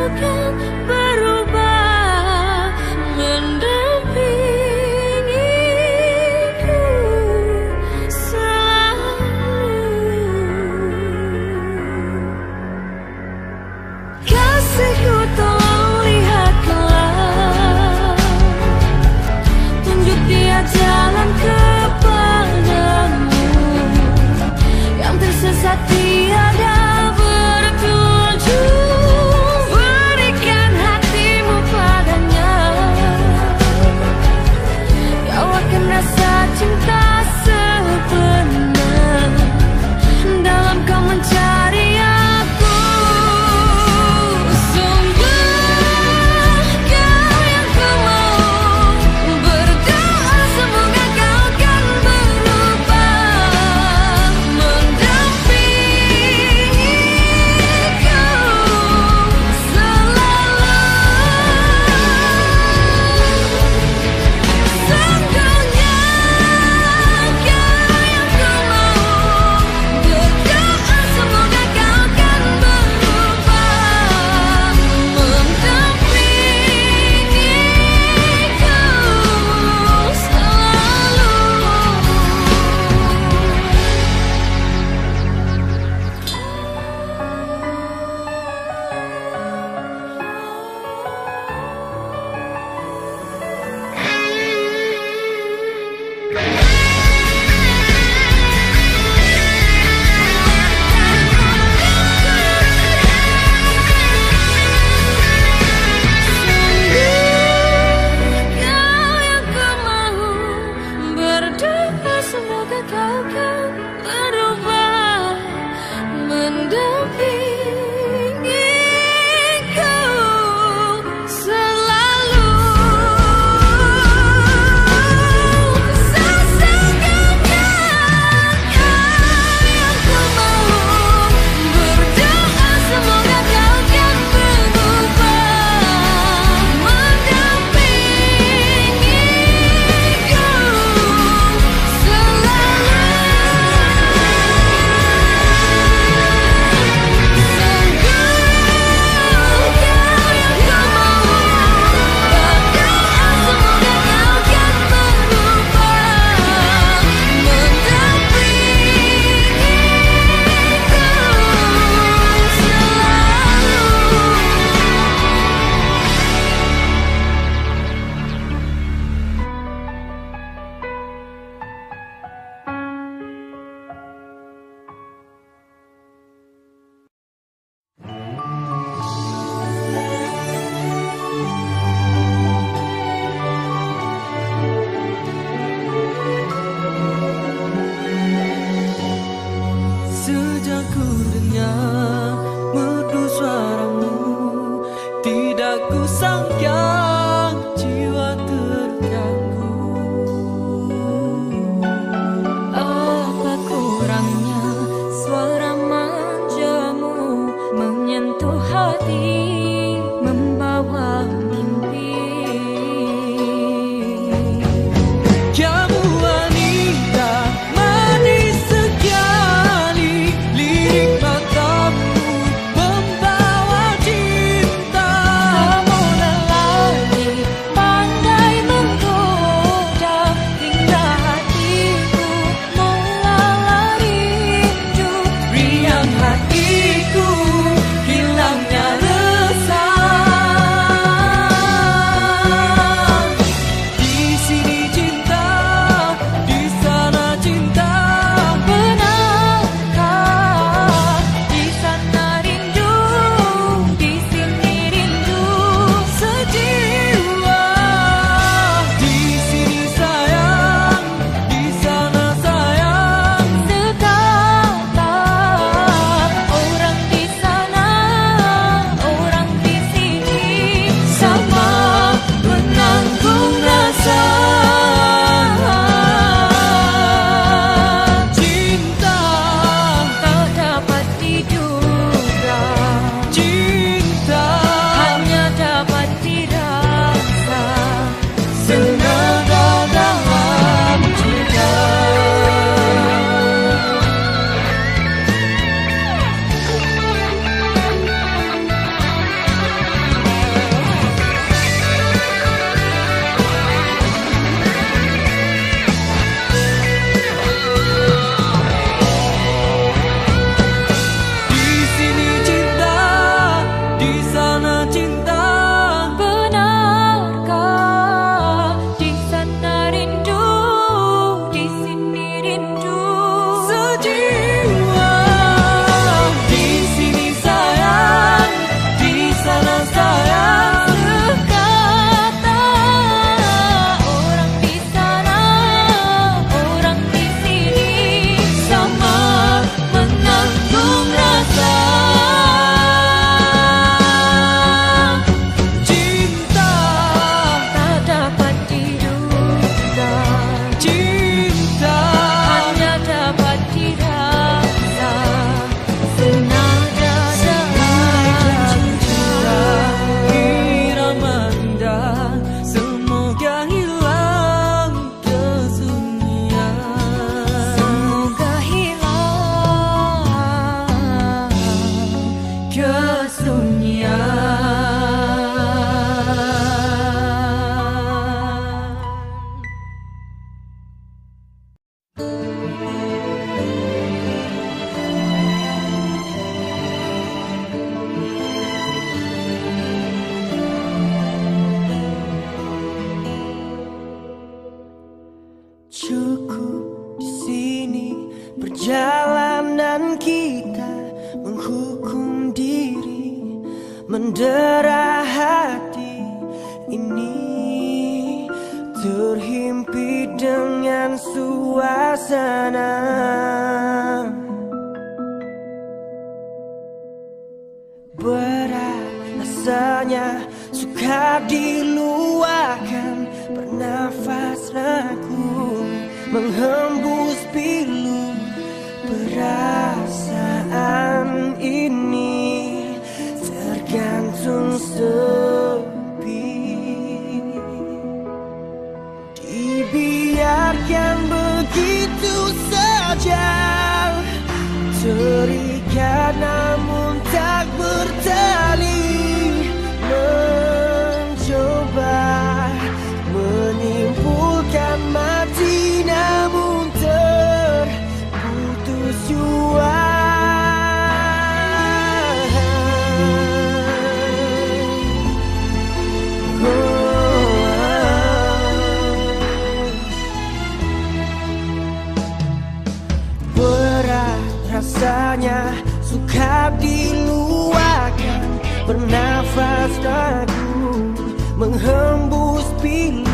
takkan berubah, mendampingiku selalu. Kasihku tolong lihatlah, tunjuk dia jalan kepadamu, yang tersesat tiada bertujuan. dengan suasana. Berat rasanya suka diluahkan, bernafas ragu, menghembus pilu. Perasaan ini tergantung sepi, dibiarkan begitu saja, terikat namun tak bertali, mencoba menyimpulkan mati namun terputus jua. Berat rasanya suka diluahkan, bernafas ragu, menghembus pilu.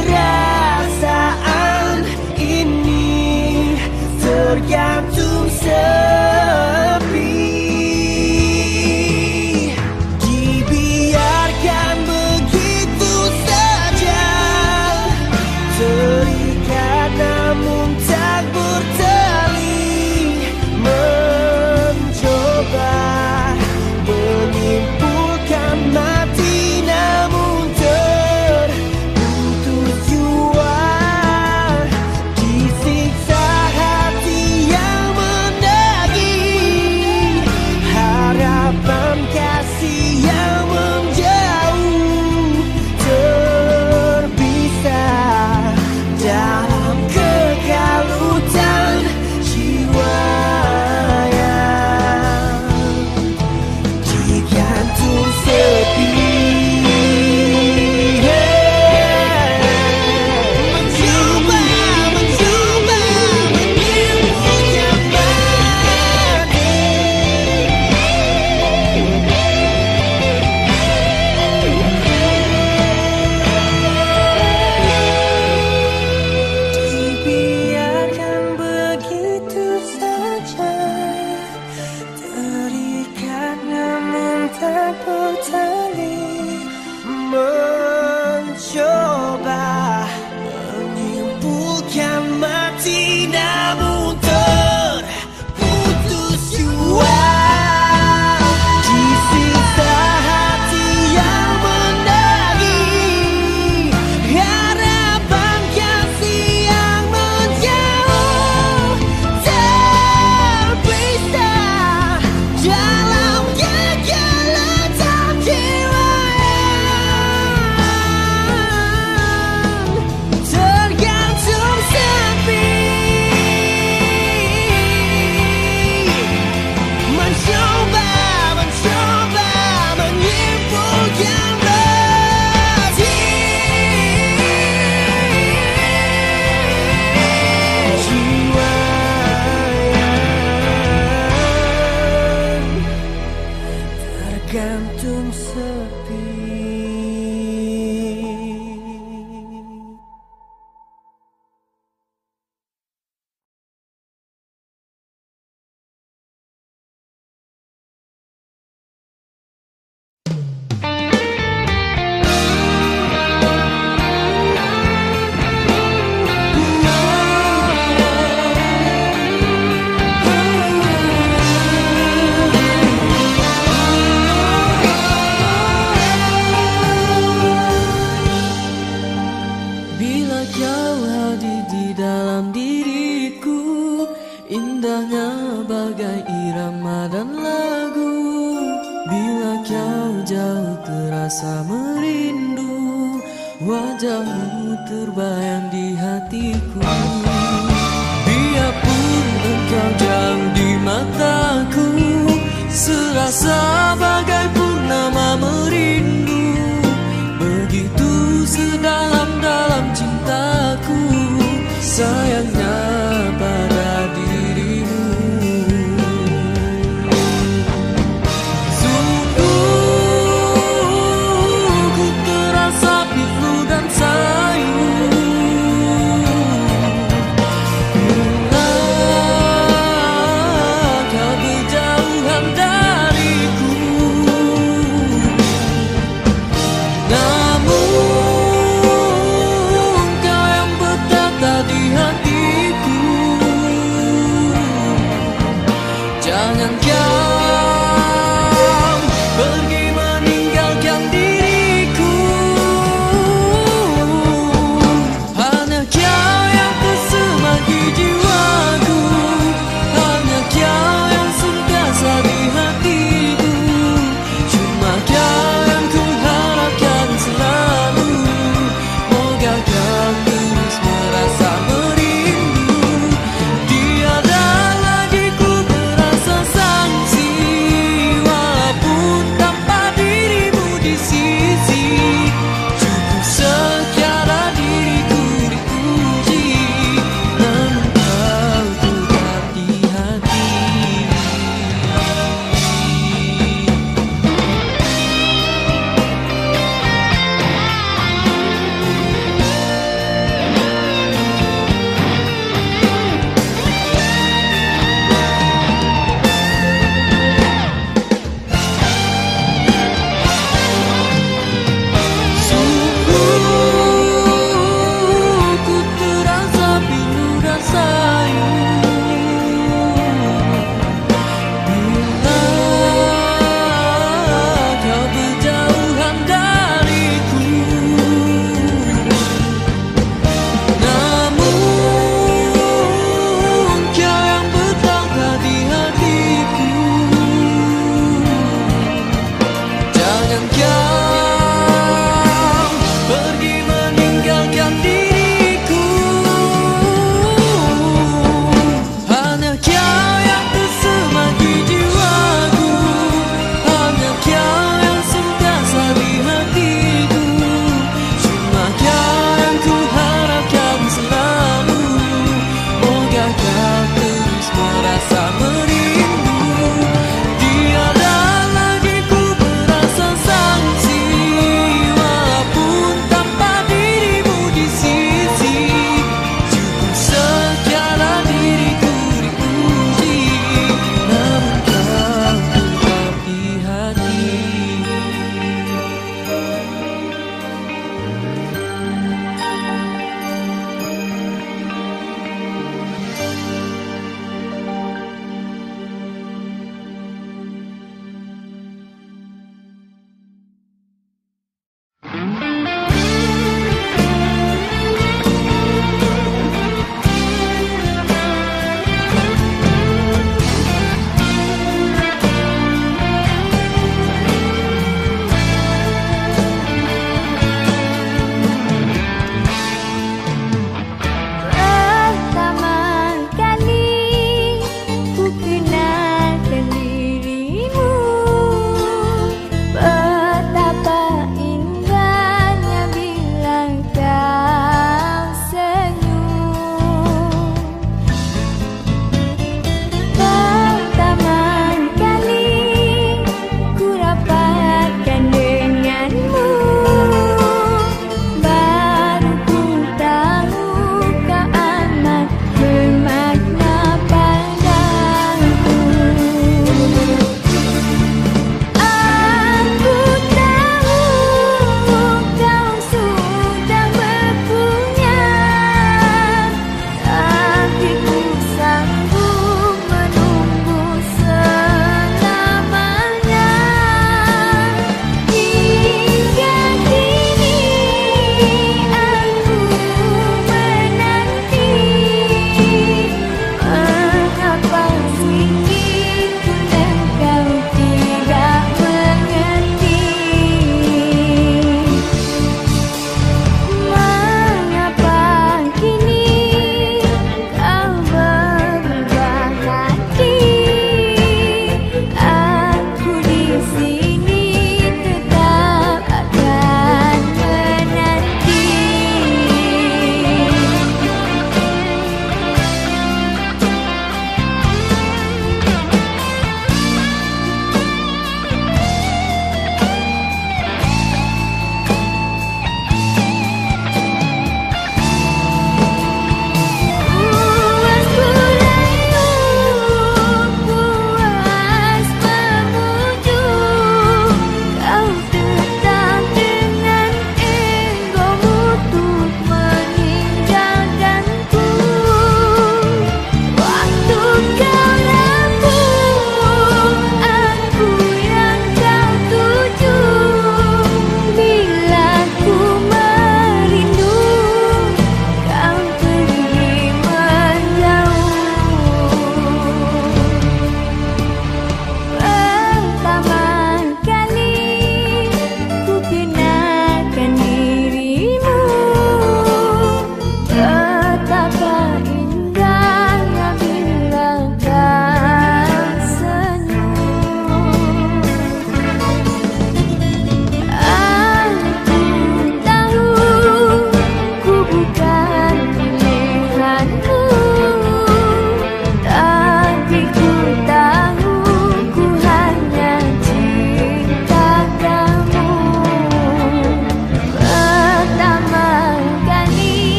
Perasaan ini tergantung sepi, dibiarkan begitu saja, terikat namun tak bertali, mencoba menyimpulkan mati namun terputus jua. Disiksa hati yang mendaging, harapan kasih yang menjauh, terpisah dalam kekalutan jiwa yang digantung sepi. Mencoba menyimpulkan mati, dibiarkan begitu saja, terikat namun tak bertali, mencoba menyimpulkan mati namun terputus jua. Disiksa hati yang mendaging, harapan kasih yang menjauh, terpisah dalam kegelapan jiwa yang tergantung sepi. Mencoba menyimpulkan mati, jiwa yang tergantung sepi. Bila kau hadir di dalam diriku, indahnya bagai irama dan lagu. Bila kau jauh terasa merindu, wajahmu terbayang di hatiku. Biarpun engkau jauh di mataku, serasa bagai purnama merindu. Begitu sedalam-dalam cintaku, sayangnya pada dirimu. Sungguh ku terasa pilu dan sayu,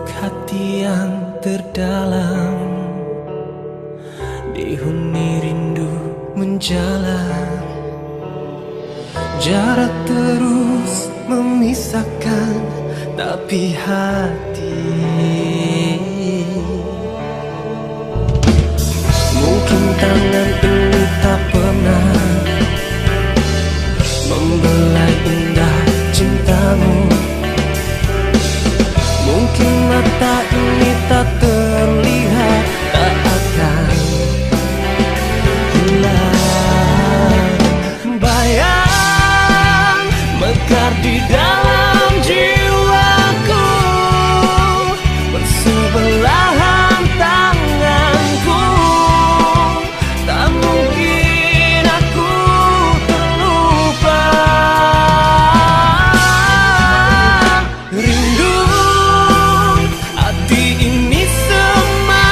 lubuk hati yang terdalam, dihuni rindu menjalar. Jarak terus memisahkan, tapi hati mungkin tangan ini tak pernah membelai indah cintamu. Mungkin mata ini tak terlihat, tak akan hilang. Bayang mekar di dalam jiwaku, bersebelahan tanganku. Tak mungkin aku terlupa. Rindu hati ini semakin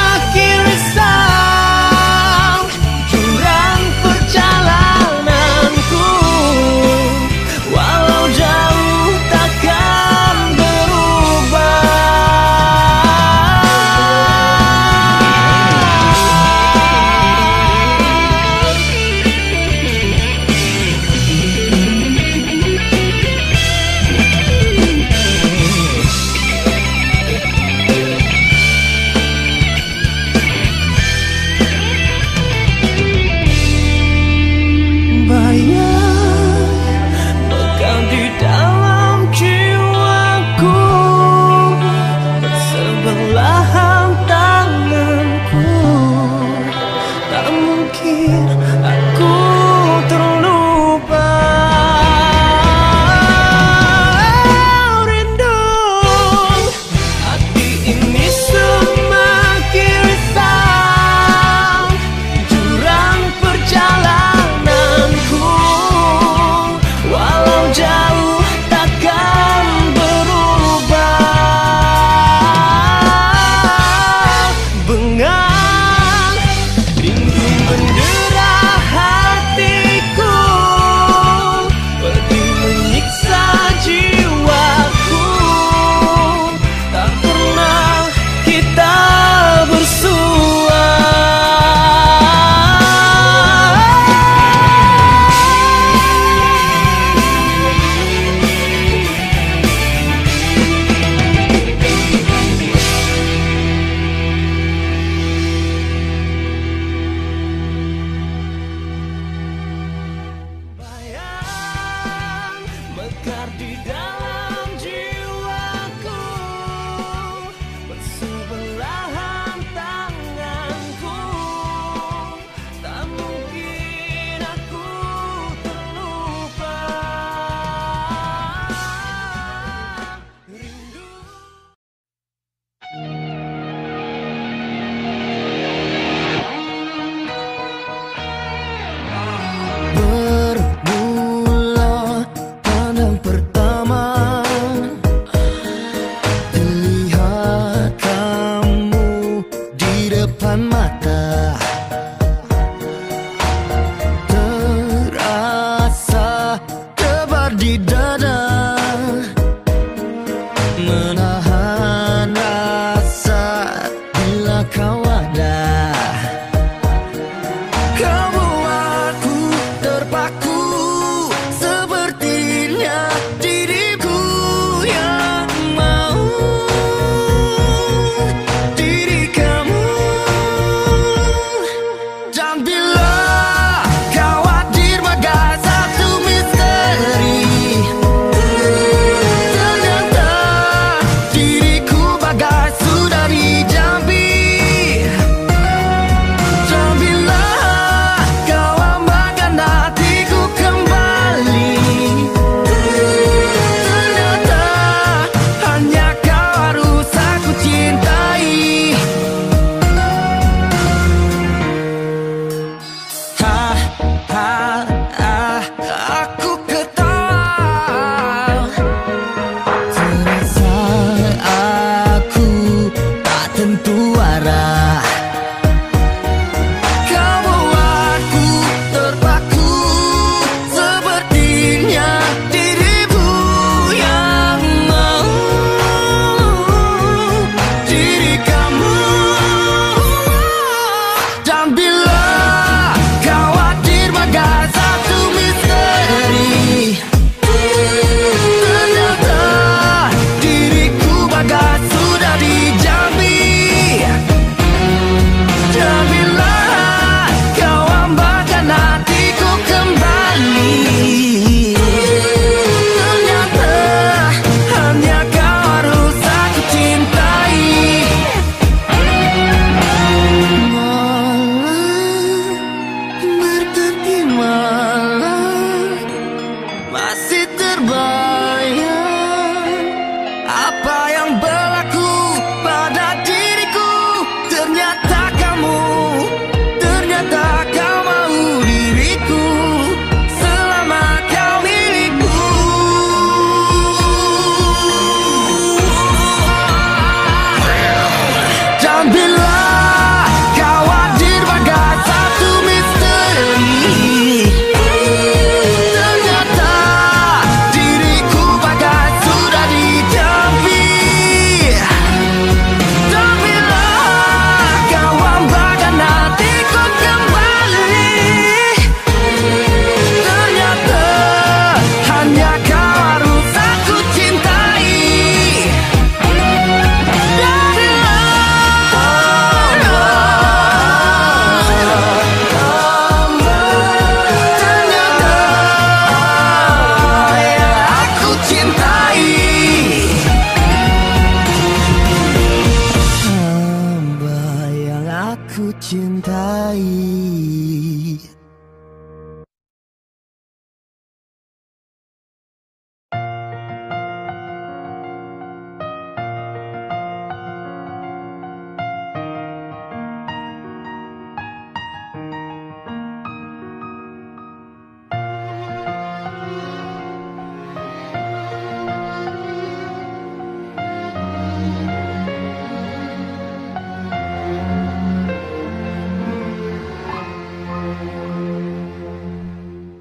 cintai.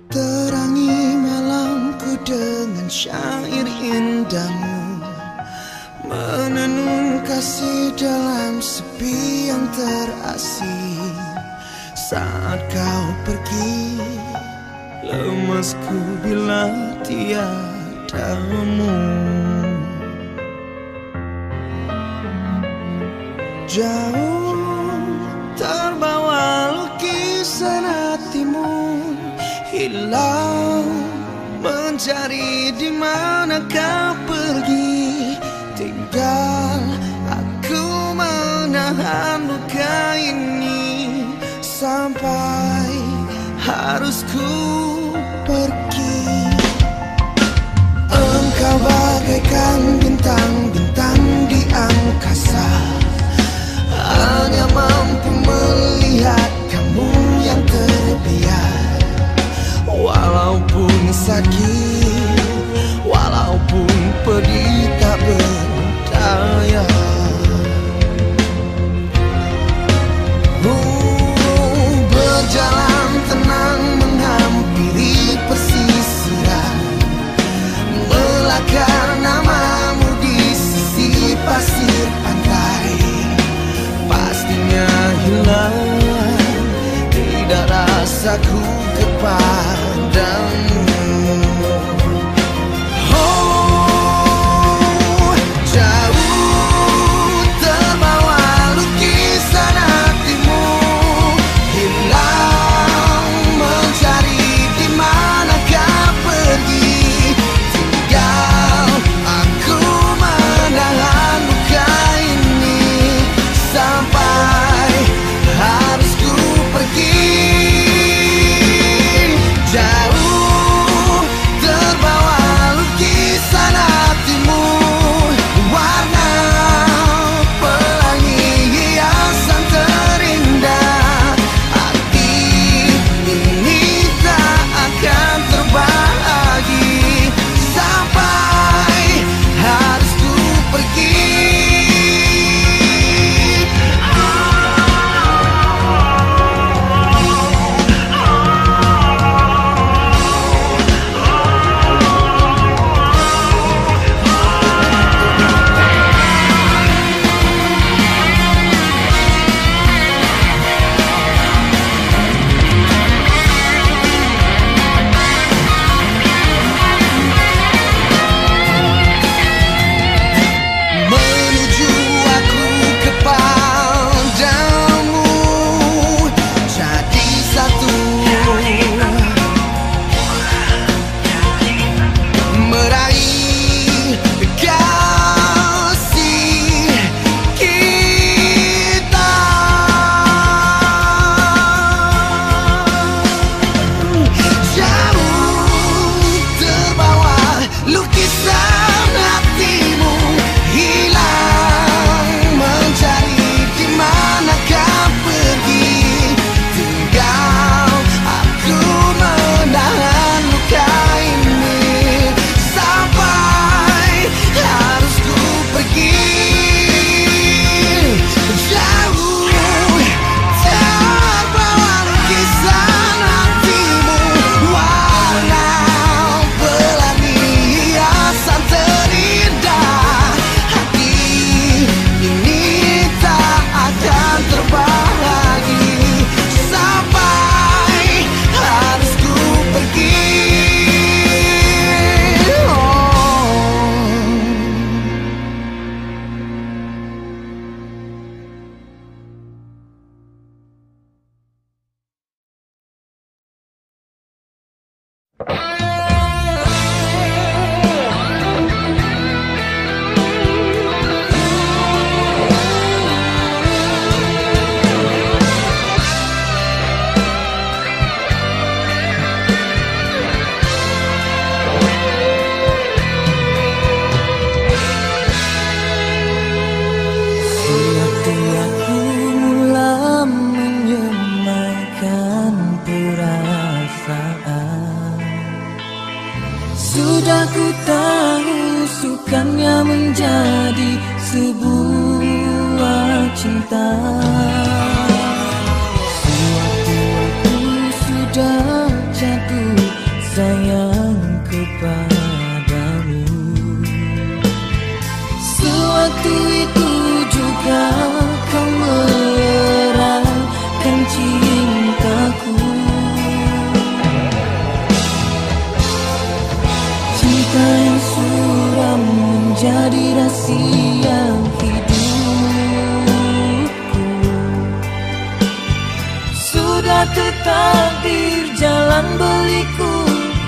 Terangi malamku dengan syair indahmu, menenun kasih dalam sepi yang terasing. Saat kau pergi, lemasku bila tiadamu. Jauh terbawa lukisan hatimu, hilang mencari di mana kau pergi. Tinggal aku menahan luka ini sampai harus ku pergi. Engkau bagaikan bintang-bintang di angkasa, hanya mampu melihat kamu yang terbiar. Walaupun sakit, walaupun pedih tak berdaya. Berjalan tenang menghampiri pesisiran, melakar namamu di sisi pasir pantai. Pastinya hilang tidak rasaku kepadamu. Oh, jauh terbawa lukisan hatimu, hilang mencari di mana kau pergi. Tinggal aku menahan luka ini sampai harus ku pergi. Jauh terbawa lukisan hatimu, warna pelangi hiasan terindah. Hati ini tak akan terbagi sampai harus ku pergi. Menuju aku kepadamu, jadi satu, meraih kasih kita. Jauh terbawa lukisan hatimu, hilang mencari di mana kau pergi. Tinggal aku menahan luka ini sampai harus ku pergi. Jauh terbawa lukisan hatimu, warna pelangi hiasan terindah. Hati ini tak akan terbagi sampai harus ku pergi. cinta. Sewaktu aku sudah jatuh sayang kepadamu, sewaktu itu juga kau merahkan cintaku. Cinta yang suram menjadi rahasia hidupku, sudah tertakdir jalan beliku.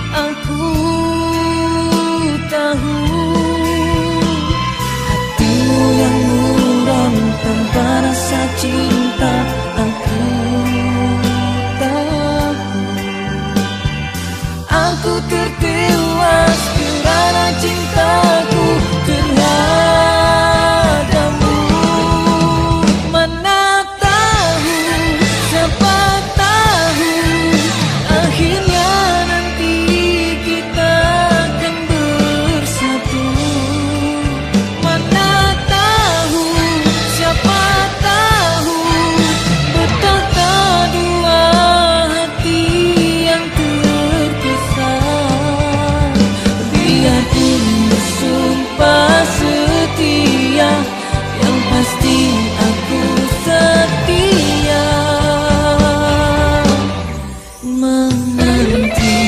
Aku tahu hatimu yang muram tanpa rasa cinta. Aku tahu aku tertewas kerana cintaku terhadapmu. Mana tahu, siapa tahu akhirnya nanti kita akan bersatu. Mana tahu, siapa tahu betapa dua hati yang terpisah. Biarpun bersumpah setia, yang pasti aku setia menanti.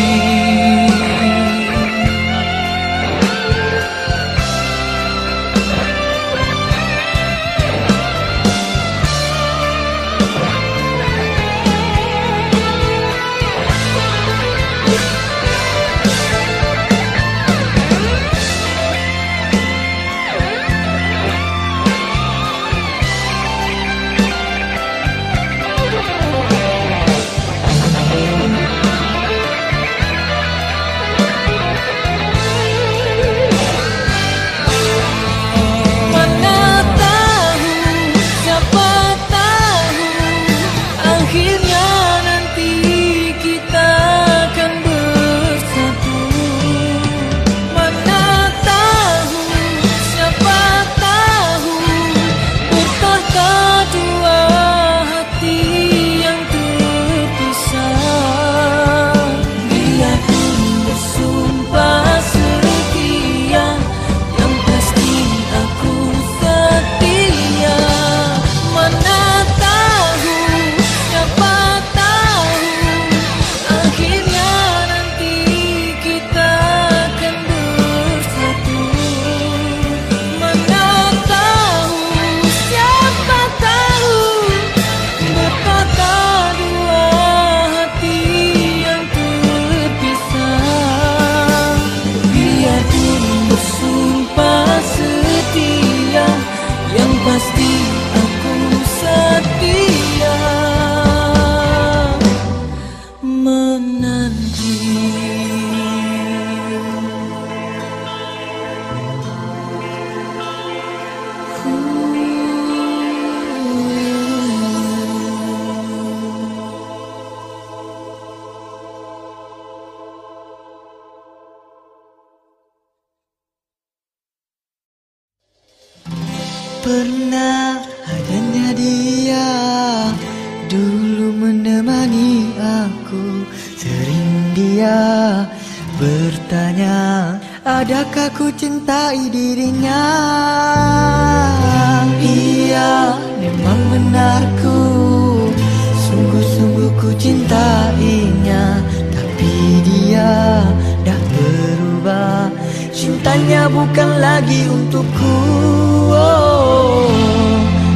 Mana tahu, siapa tahu akhirnya nanti kita akan bersatu. Mana tahu, siapa tahu betapa dua hati yang terpisah. Biarpun bersumpah setia, yang pasti aku setia. Mana tahu, siapa tahu akhirnya nanti kita akan bersatu. Mana tahu, siapa tahu betapa dua hati yang terpisah. Biarpun bersumpah setia, yang pasti aku setia menanti. Pernah adanya dia dulu menemani aku. Sering dia bertanya, adakah ku cintai dirinya? Iya, memang benarku, sungguh-sungguh ku cintainya. Tapi dia dah berubah, cintanya bukan lagi untukku.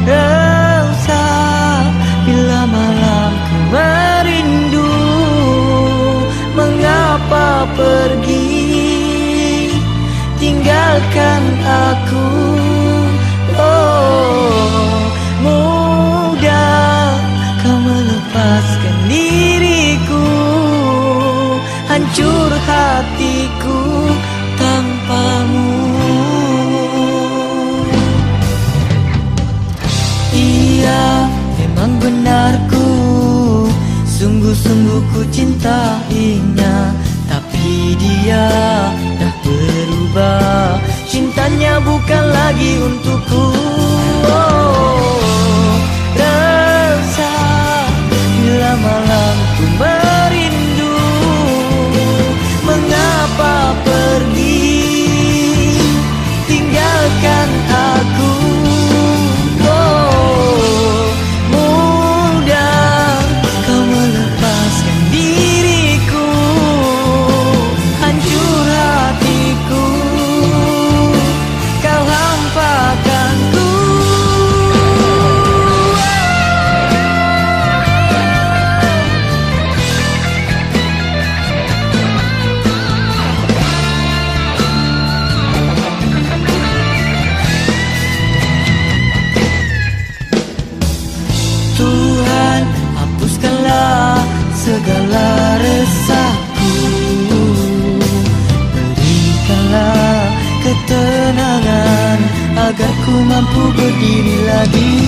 Rasa bila malam ku merindu, mengapa pergi tinggalkan aku? Mudah kau melepaskan diriku, hancur hatiku tanpamu. Iya, memang benarku, sungguh-sungguh ku cintainya. Tapi dia dah berubah, cintanya bukan lagi untukku. segala resahku. Berikanlah ketenangan agar ku mampu berdiri lagi.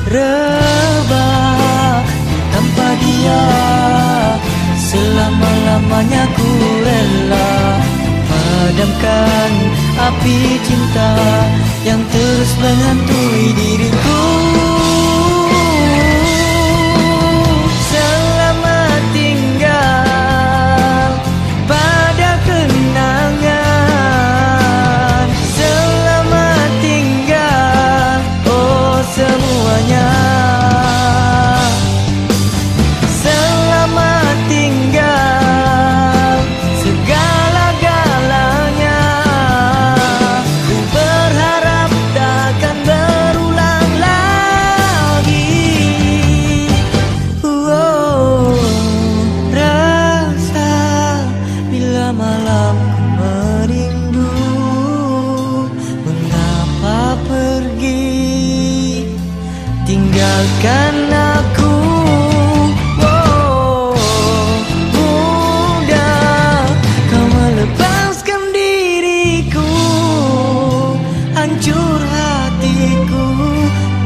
Rebah tanpa dia, selama-lamanya ku rela padamkan api cinta yang terus menghantui diriku. Selamat tinggal pada kenangan, selamat tinggal oh semuanya. Selamat tinggal segala-galanya. Ku berharap takkan berulang lagi. Rasa bila malam ku merindu, mengapa pergi tinggalkan aku. Mudah kau melepaskan diriku, hancur hatiku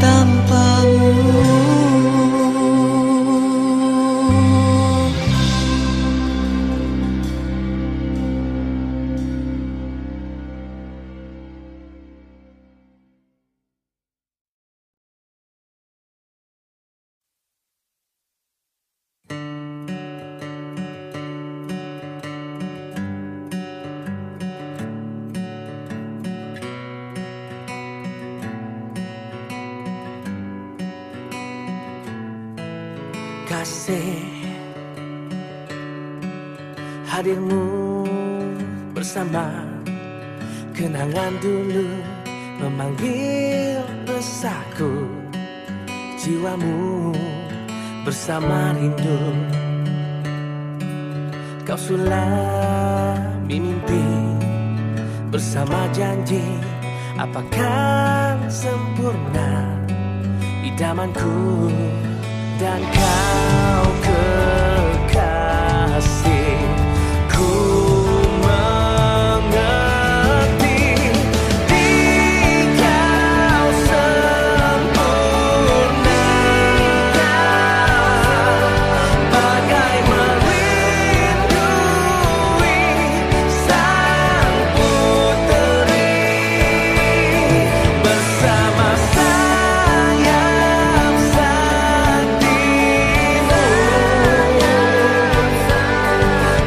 tanpamu. Kasih, hadirmu bersama kenangan dulu memanggil resahku. Jiwamu bersama rindu, kau sulami mimpi bersama janji. Apakah sempurna idamanku dan kau kekasih? Ku mengerti di kau sempurna, bagai merindui sang puteri bersama sayap saktimu.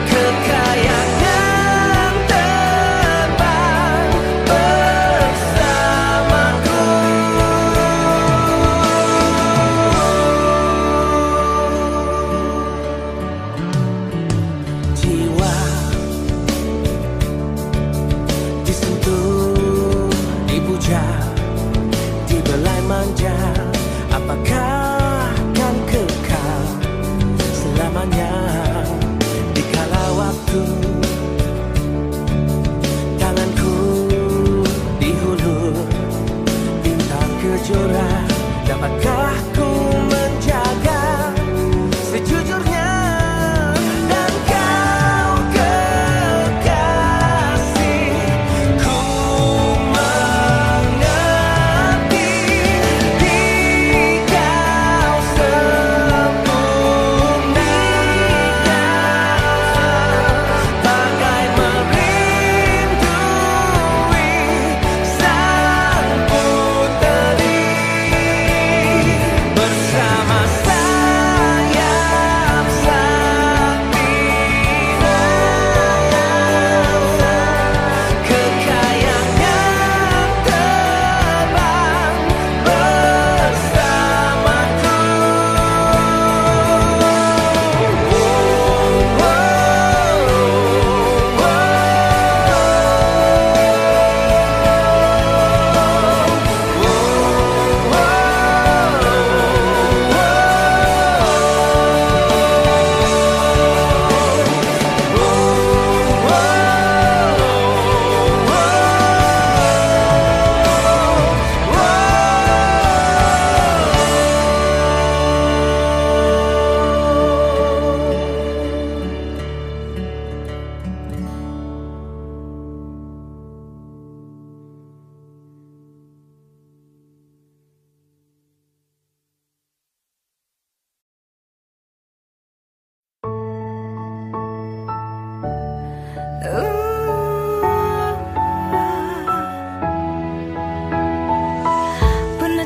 Kekayangan terbang bersamaku. Jiwa disentuh, dipuja, dibelai manja. Apakah kan kekal selamanya di kala waktu? Tanganku dihulur bintang kejora. Dapatkah ku menjaga sejujurnya? Dan kau kekasih, ku mengerti di kau sempurna, bagai merindui sang puteri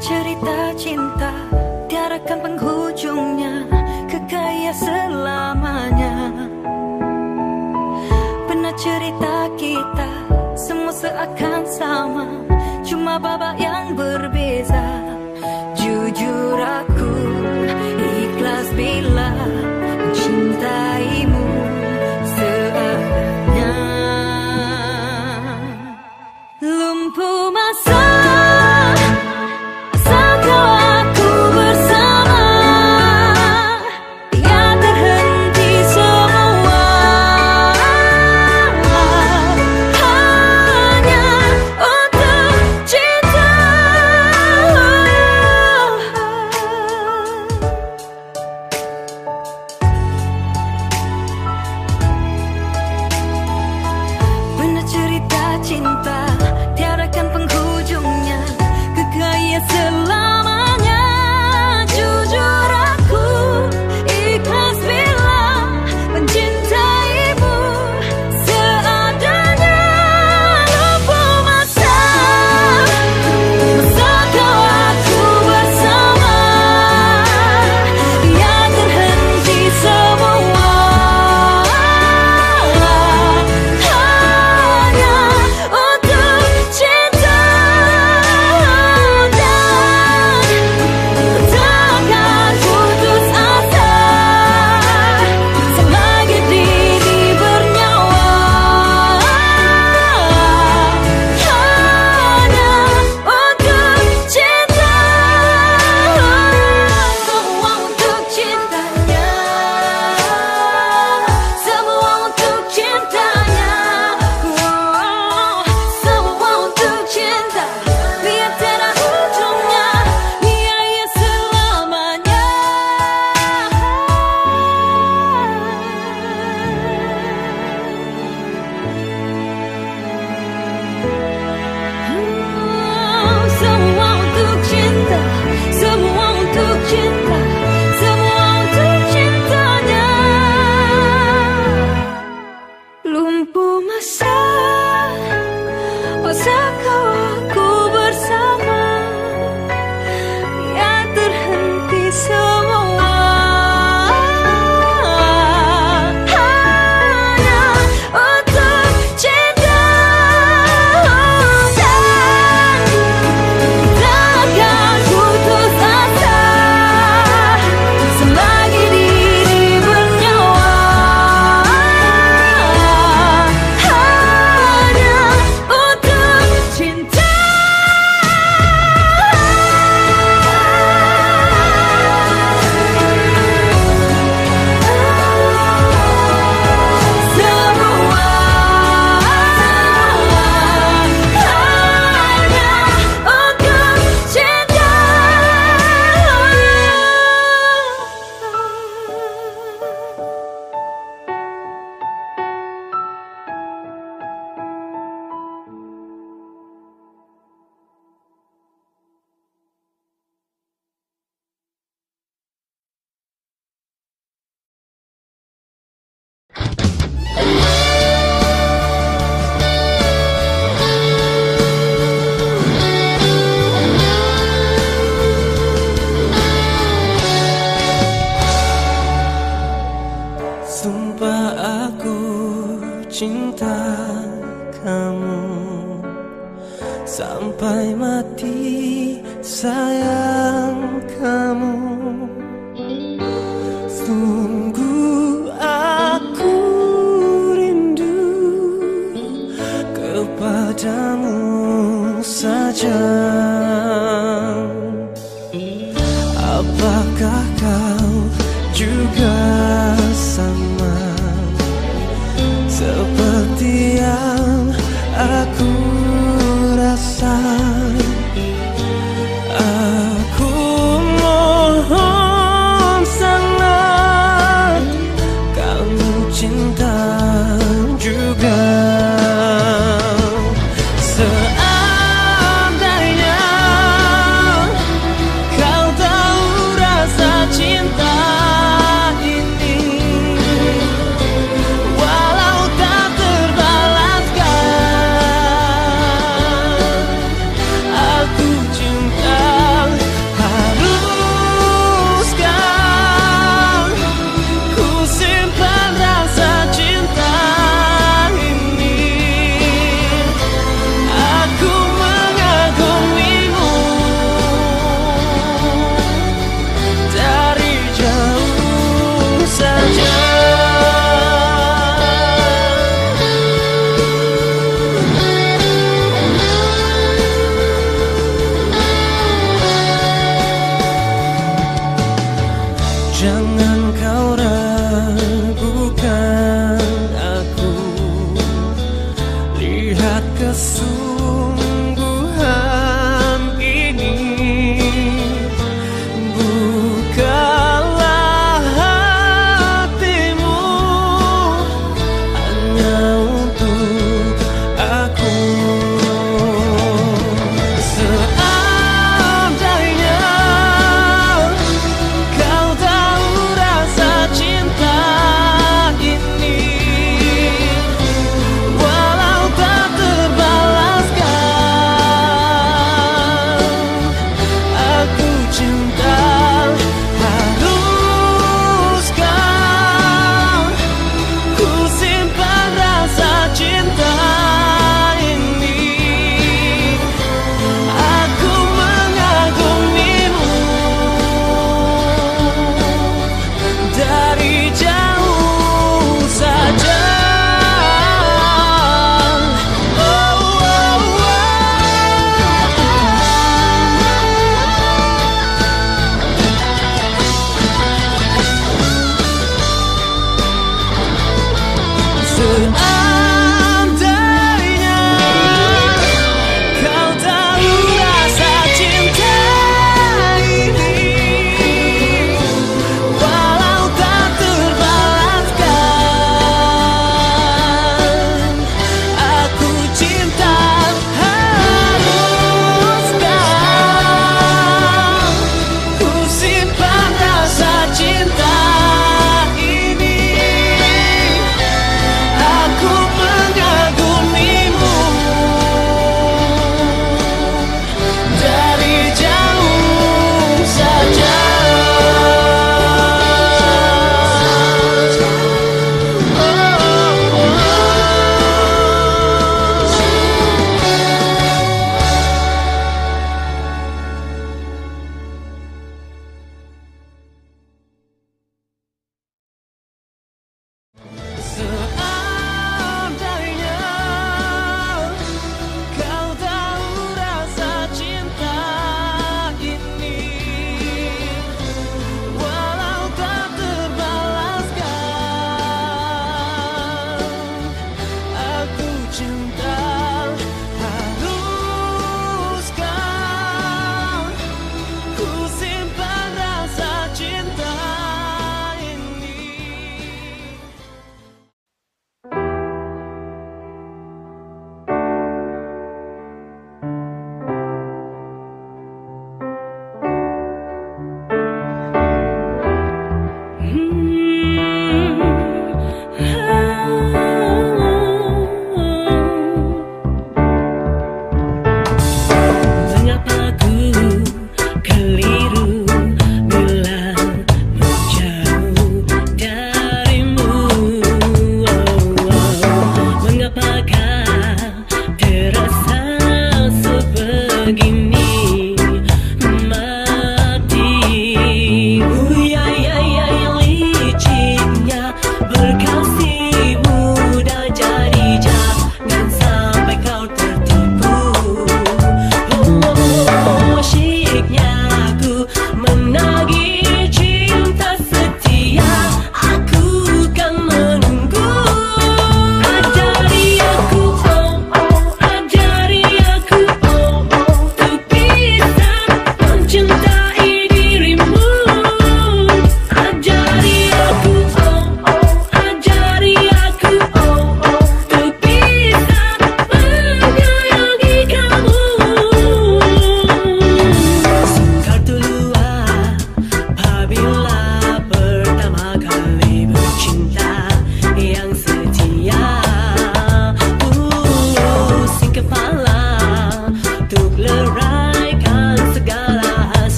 cerita cinta tiadakan penghujungnya, kekaya selamanya. Pernah cerita kita semua seakan sama, cuma babak yang berbeza. Jujur aku ikhlas bila mencintaimu seadanya. Lumpuh masa, asal kau aku bersama, dia terhenti semua hanya untuk cinta. Benar cerita cinta tiadakan penghujungnya, kekaya selamanya. Jujur aku ikhlas bila mencintaimu seadanya. Lumpuh masa, masa kau aku bersama, dia terhenti semua hanya untuk cinta. Dan takkan putus asa selagi diri bernyawa hanya untuk cinta. Semua untuk cintanya, semua untuk cintanya. Semua untuk cinta, biar tiada ujungnya, ia selamanya. Semua untuk cinta, semua untuk cinta, semua untuk cintanya. Lumpuh masa, masa kau aku bersama, ya terhenti semua hanya untuk cinta. Dan takkan putus asa selagi diri bernyawa hanya untuk cinta. Semua hanya untuk cinta. Sumpah aku cinta kamu sampai mati, sayang kamu. Sungguh aku rindu kepadamu saja. Apakah kau juga sama seperti yang aku rasa? Aku mohon Jangan kau ragukan aku, lihat kesungguhan ini. Bukalah hatimu hanya untuk aku. Seandainya kau tahu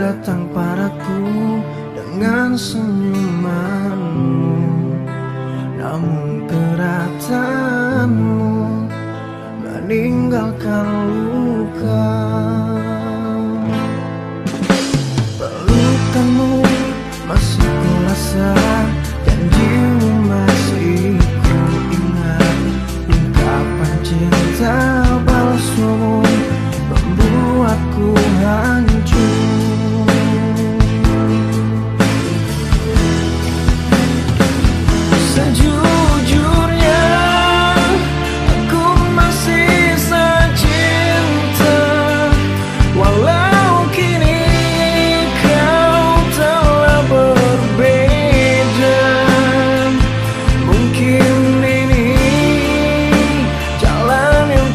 datang padaku dengan senyumanmu, namun kedatanganmu meninggalkan luka. Pelukanmu masih kurasa, janjimu masih ku ingat. Ungkapan cinta palsumu membuatku hancur. Sejujurnya aku masih secinta, walau kini kau telah berbeda. Mungkin ini jalan yang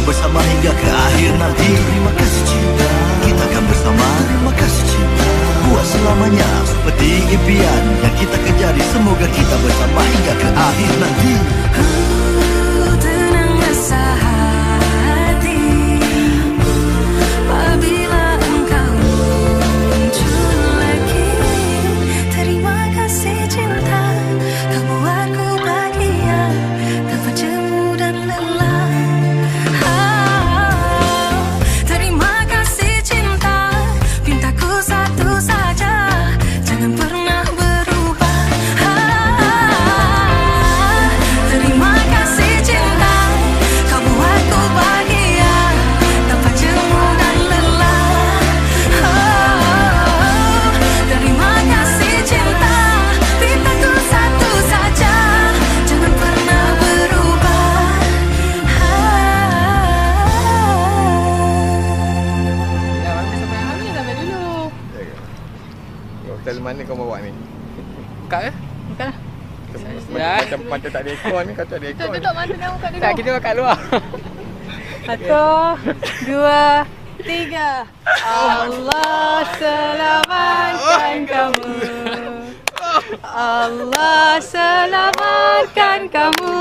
bersama hingga ke akhir nanti. Terima kasih cinta, kita akan bersama. Terima kasih cinta, buat selamanya seperti impian yang kita kejari. Semoga kita bersama hingga ke akhir nanti. Tenang rasa hati apabila engkau muncul lagi. Terima kasih cinta, kau buatku bahagia tanpa jemu dan lelah. Terima kasih cinta, pintaku satu saja, jangan pernah berubah. Terima kasih cinta, kau buatku bahagia tanpa jemu dan lelah. Terima kasih cinta, pintaku satu saja, jangan pernah berubah. Hotel mana kau bawa ni? Buka ke? Buka lah. Macam tak ada ekor ni, kata ada ekor. Duduk mana nak buka dulu? Tak, kita makan luar. 1, 2, 3. Allah selamatkan kamu. Allah selamatkan kamu.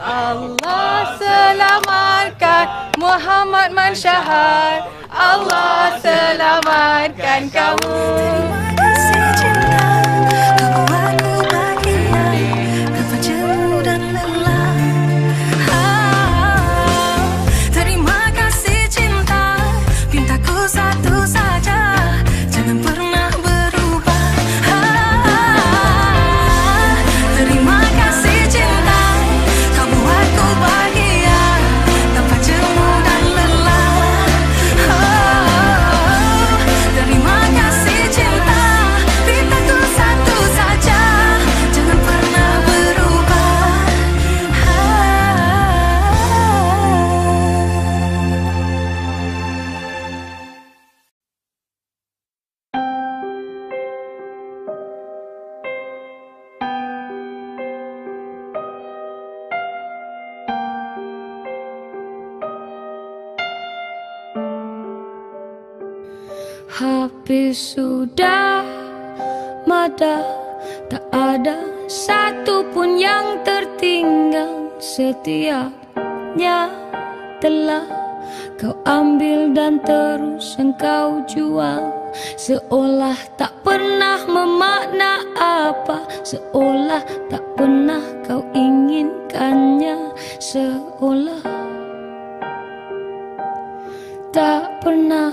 Allah selamatkan Muhammad Mansyahar. Allah selamatkan kamu. Terima kasih cinta, kau buatku bahagia tanpa jemu dan lelah. Terima kasih cinta, pintaku satu saja, jangan pernah berubah. Terima kasih cinta, kau buatku bahagia tanpa jemu dan lelah. Terima kasih cinta, pintaku satu saja, jangan pernah berubah. Habis sudah mada, tak ada satu pun yang tertinggal. Setiapnya telah kau ambil dan terus engkau jual. Seolah tak pernah memakna apa, seolah tak pernah kau inginkannya, seolah tak pernah.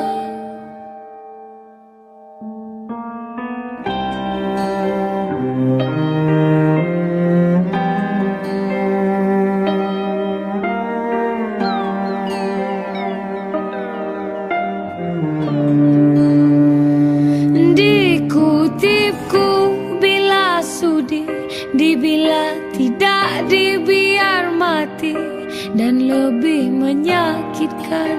Dikutipku bila sudi, dibila tidak dibiar mati, dan lebih menyakitkan.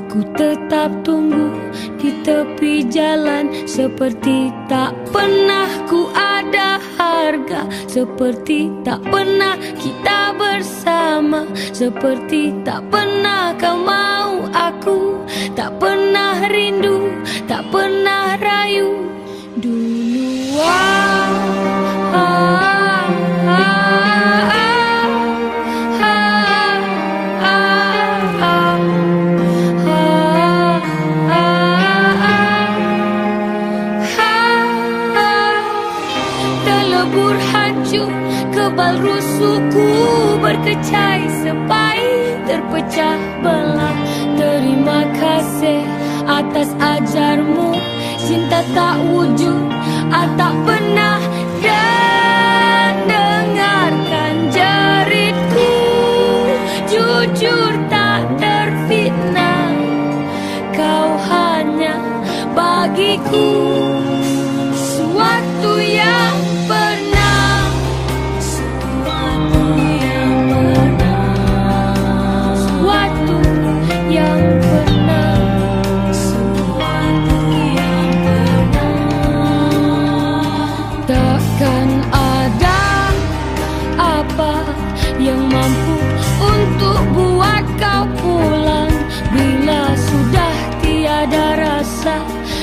Ku tetap tunggu di tepi jalan, seperti tak pernah ku ada harga, seperti tak pernah kita bersama, seperti tak pernah kau mau aku, tak pernah rindu, tak pernah rayu dulu. Terlebur hancur kebal rusukku, berkecai sepai terpecah belah. Terima kasih atas ajarmu, cinta tak wujud, tak pernah, dan dengarkan jeritku. Jujur tak terfitnah, kau hanya bagiku suatu yang pernah, suatu yang pernah, suatu yang pernah, suatu yang pernah. kau pulang, bila sudah tiada rasa,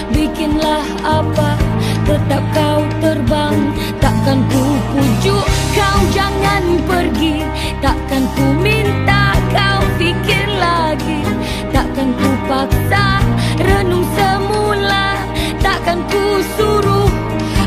bikinlah apa, tetap kau terbang. Takkan ku pujuk kau jangan pergi, takkan ku minta kau fikir lagi, takkan ku paksa renung semula, takkan ku suruh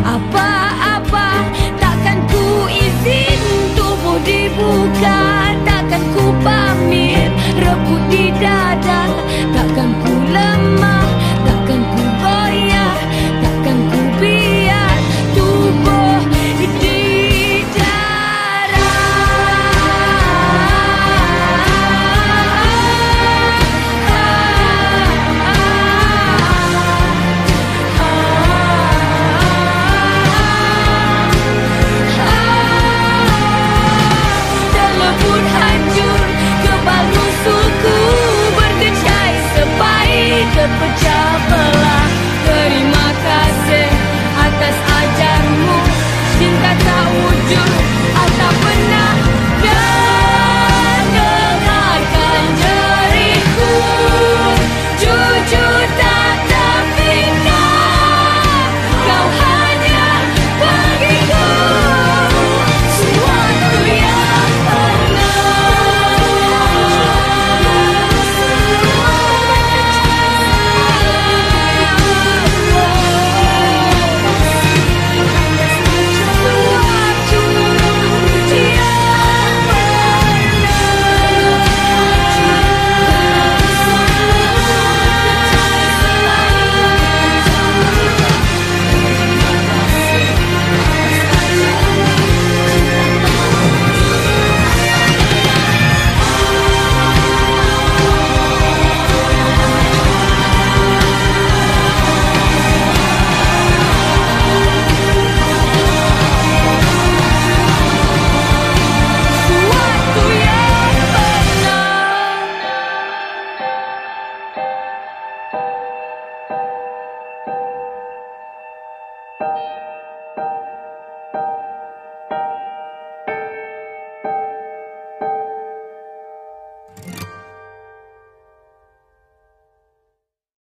apa-apa, takkan ku izin tubuh dibuka, takkan ku pamit rebut di dada, takkan ku lemah, takkan ku goyah, takkan ku biar tubuh di darah. Telebur hancur, kebal rusukku berkecai sepai terpecah belah. Terima kasih atas ajarmu, cinta tak wujud atau pernah. Dan dengarkan jeriku, jujur tak terfikir, kau hanya bagiku sesuatu yang benar.